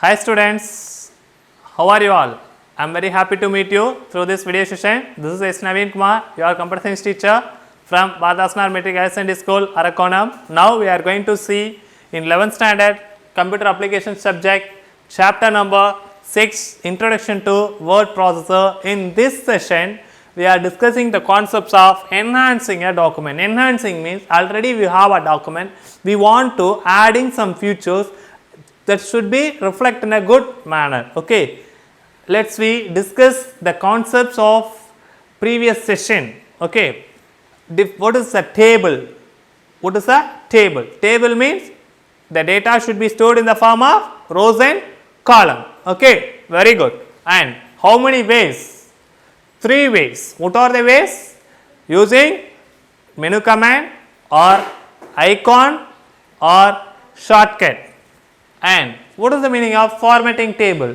Hi students, how are you all? I am very happy to meet you through this video session. This is S. Naveen Kumar, your computer science teacher from Bardasnar Metric Higher Secondary School, Arakonam. Now we are going to see in 11th standard computer application subject chapter number 6 Introduction to Word Processor. In this session we are discussing the concepts of enhancing a document. Enhancing means already we have a document, we want to adding some features that should be reflect in a good manner. Okay, let's we discuss the concepts of previous session. Okay, what is a table? What is a table? Table means the data should be stored in the form of rows and column. Okay, very good. And how many ways? 3 ways. What are the ways? Using menu command or icon or shortcut. And what is the meaning of formatting table?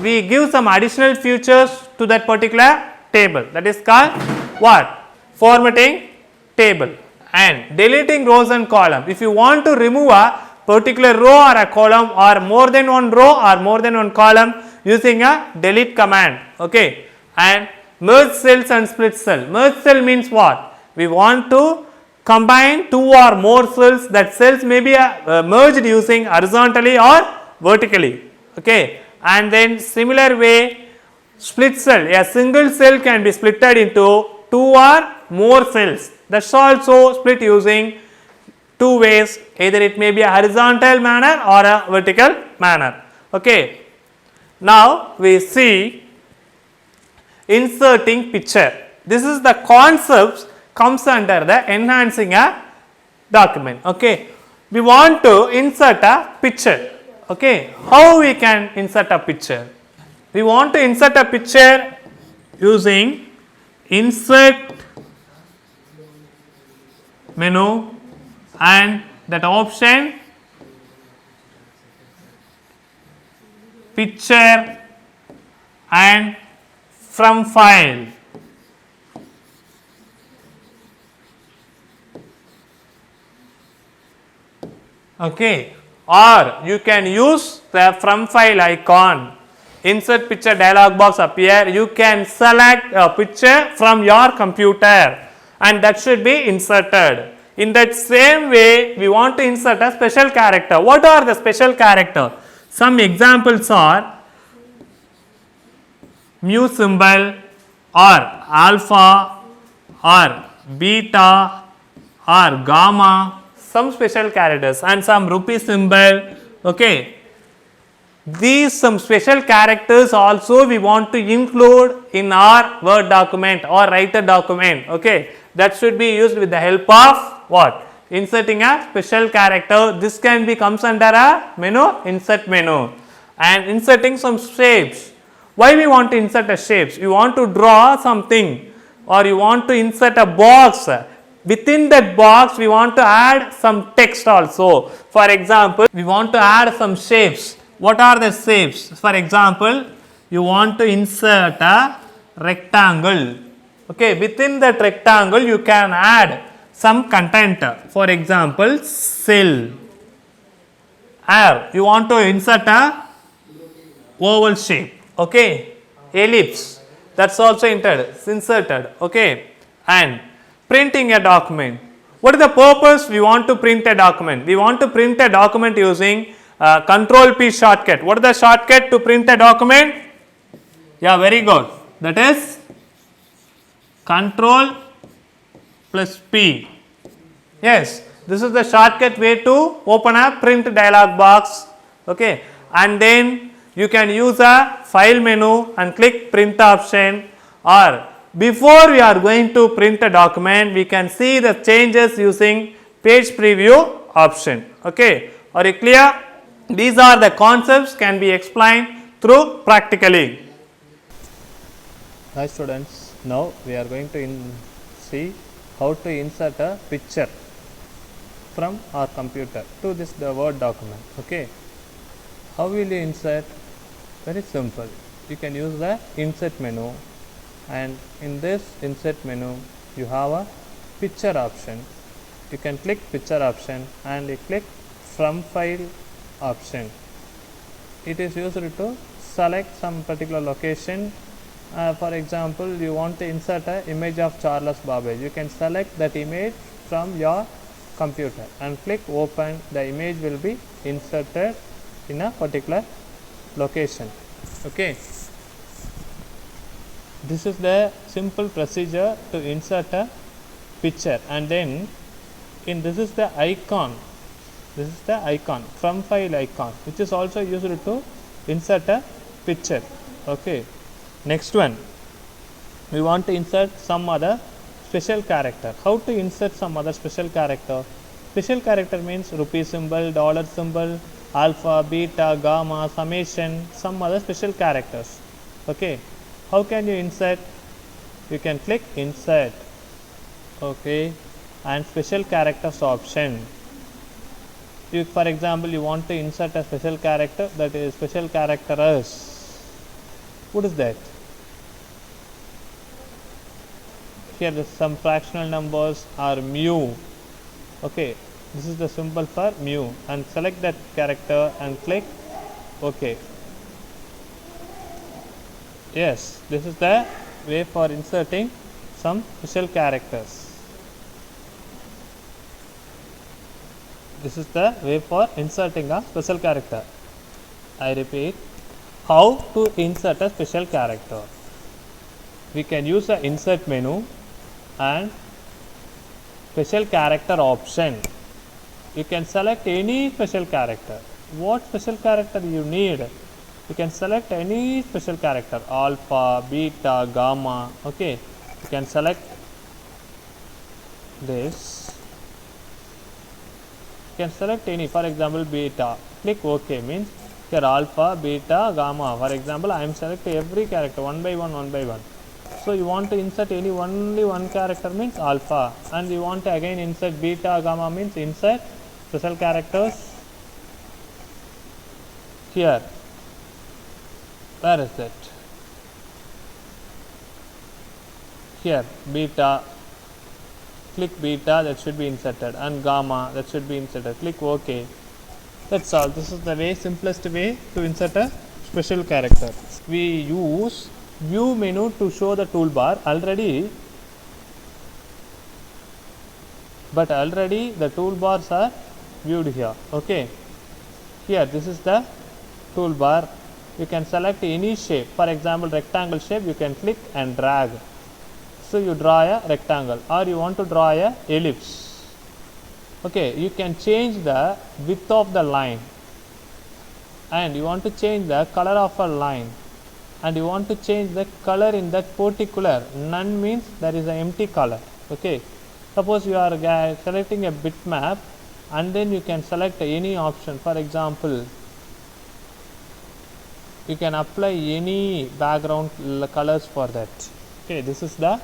We give some additional features to that particular table, that is called what? Formatting table. And deleting rows and column. If you want to remove a particular row or a column or more than one row or more than one column using a delete command. Okay. And merge cells and split cell. Merge cell means what? We want to combine 2 or more cells. That cells may be merged using horizontally or vertically. Okay. And then similar way split cell, a single cell can be splitted into 2 or more cells. That's also split using 2 ways, either it may be a horizontal manner or a vertical manner. Okay. Now we see inserting picture. This is the concepts comes under the enhancing a document. Okay. We want to insert a picture. Okay. How we can insert a picture? We want to insert a picture using insert menu and that option picture and from file. Okay. Or you can use the from file icon. Insert picture dialog box appear. You can select a picture from your computer and that should be inserted. In that same way, we want to insert a special character. What are the special character? Some examples are mu symbol or alpha or beta or gamma, some special characters, and some rupee symbol. Okay. These some special characters also we want to include in our Word document or writer document. Okay. That should be used with the help of what? Inserting a special character. This can be comes under a menu, insert menu, and inserting some shapes. Why we want to insert a shapes? You want to draw something or you want to insert a box. Within that box we want to add some text also. For example, we want to add some shapes. What are the shapes? For example, you want to insert a rectangle. Okay, within that rectangle you can add some content. For example, cell. Or you want to insert a oval shape. Okay, ellipse. That's also inserted. Okay, and printing a document. What is the purpose? We want to print a document. We want to print a document using Control P shortcut. What is the shortcut to print a document? Yeah, very good. That is Control plus P. Yes, this is the shortcut way to open a print dialog box. Okay, and then you can use a file menu and click print option, or before we are going to print a document we can see the changes using page preview option. Okay, are you clear? These are the concepts can be explained through practically. Hi students, now we are going to see how to insert a picture from our computer to the Word document. Okay, how will you insert? Very simple. You can use the insert menu, and in this insert menu you have a picture option. You can click picture option and you click from file option. it is used to select some particular location. For example, you want to insert an image of Charles Babbage. You can select that image from your computer and click open. The image will be inserted in a particular location. Okay. This is the simple procedure to insert a picture, and then this is the icon. This is the icon, from file icon, which is also used to insert a picture. Okay. Next one, we want to insert some other special character. How to insert some other special character? Special character means rupee symbol, dollar symbol, alpha, beta, gamma, summation, some other special characters. Okay. How can you insert? You can click insert. Okay. And special characters option. For example, you want to insert a special character, that is special character as. What is that? Here the some fractional numbers are mu. Okay, this is the symbol for mu, and select that character and click OK. Yes, this is the way for inserting some special characters. This is the way for inserting a special character. I repeat, how to insert a special character. We can use the insert menu and special character option. You can select any special character. What special character you need? You can select any special character, alpha, beta, gamma. Okay, you can select this. You can select any, for example, beta. Click OK, means here alpha, beta, gamma. For example, I am selecting every character one by one, one by one. So you want to insert only one character means alpha, and you want to again insert beta, gamma means insert special characters here. Where is it? Here, beta. Click beta, that should be inserted, and gamma, that should be inserted. Click OK. That's all. This is the way, simplest way to insert a special character. We use view menu to show the toolbar already, but already the toolbars are viewed here. Okay. Here, this is the toolbar. You can select any shape. For example, rectangle shape, you can click and drag. So you draw a rectangle, or you want to draw a ellipse. Okay, you can change the width of the line, and you want to change the color of a line, and you want to change the color in that particular. None means there is an empty color. Okay, suppose you are selecting a bitmap, and then you can select any option. For example, you can apply any background colors for that. Okay, this is the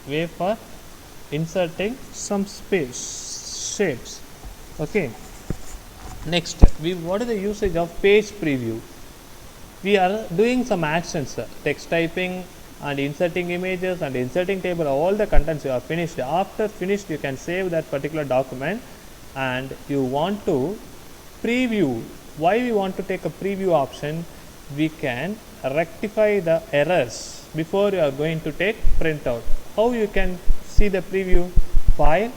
way for inserting some shapes. Okay. Next, what is the usage of page preview? We are doing some actions, text typing and inserting images and inserting table, all the contents you are finished. After finished, you can save that particular document, and you want to preview. Why we want to take a preview option? We can rectify the errors before you are going to take printout. How you can see the preview? File,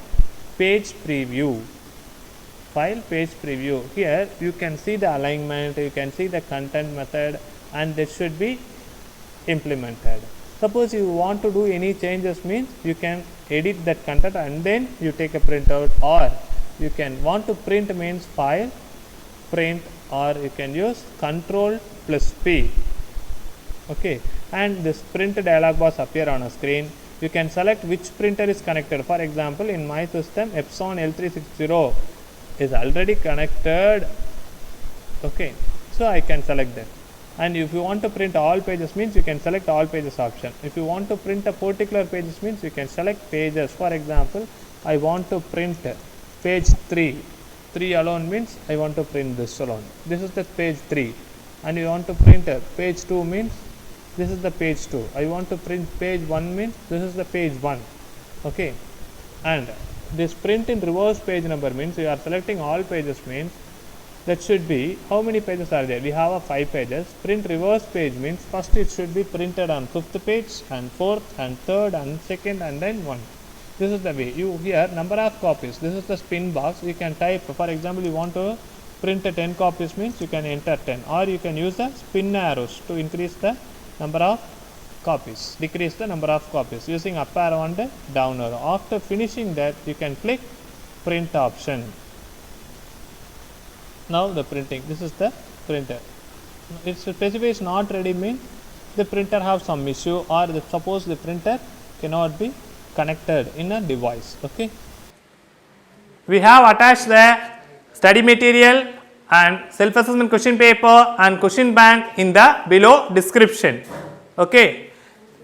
page preview. File, page preview. Here you can see the alignment, you can see the content method, and this should be implemented. Suppose you want to do any changes, means you can edit that content and then you take a printout, or you can want to print means file, print, or you can use Ctrl+P. Okay, and this print dialog box appear on a screen. You can select which printer is connected. For example, in my system, Epson L360 is already connected. Okay, so I can select that. And if you want to print all pages, means you can select all pages option. If you want to print a particular pages, means you can select pages. For example, I want to print page 3. 3 alone means I want to print this alone. This is the page 3. And you want to print page 2 means this is the page 2. I want to print page 1 means this is the page 1. Okay. And this print in reverse page number means you are selecting all pages, means that should be, how many pages are there? We have a 5 pages. Print reverse page means first it should be printed on 5th page and 4th and 3rd and 2nd and then 1. This is the way. You here number of copies. This is the spin box. You can type, for example, you want to print 10 copies means you can enter 10, or you can use the spin arrows to increase the number of copies, decrease the number of copies using up arrow and down arrow. After finishing that, you can click print option. Now the printing, this is the printer. It specifies not ready means the printer have some issue, or suppose the printer cannot be connected in a device. Okay. We have attached the study material and self-assessment question paper and question bank in the below description. Okay.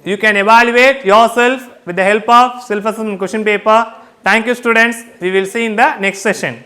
You can evaluate yourself with the help of self-assessment question paper. Thank you students. We will see in the next session.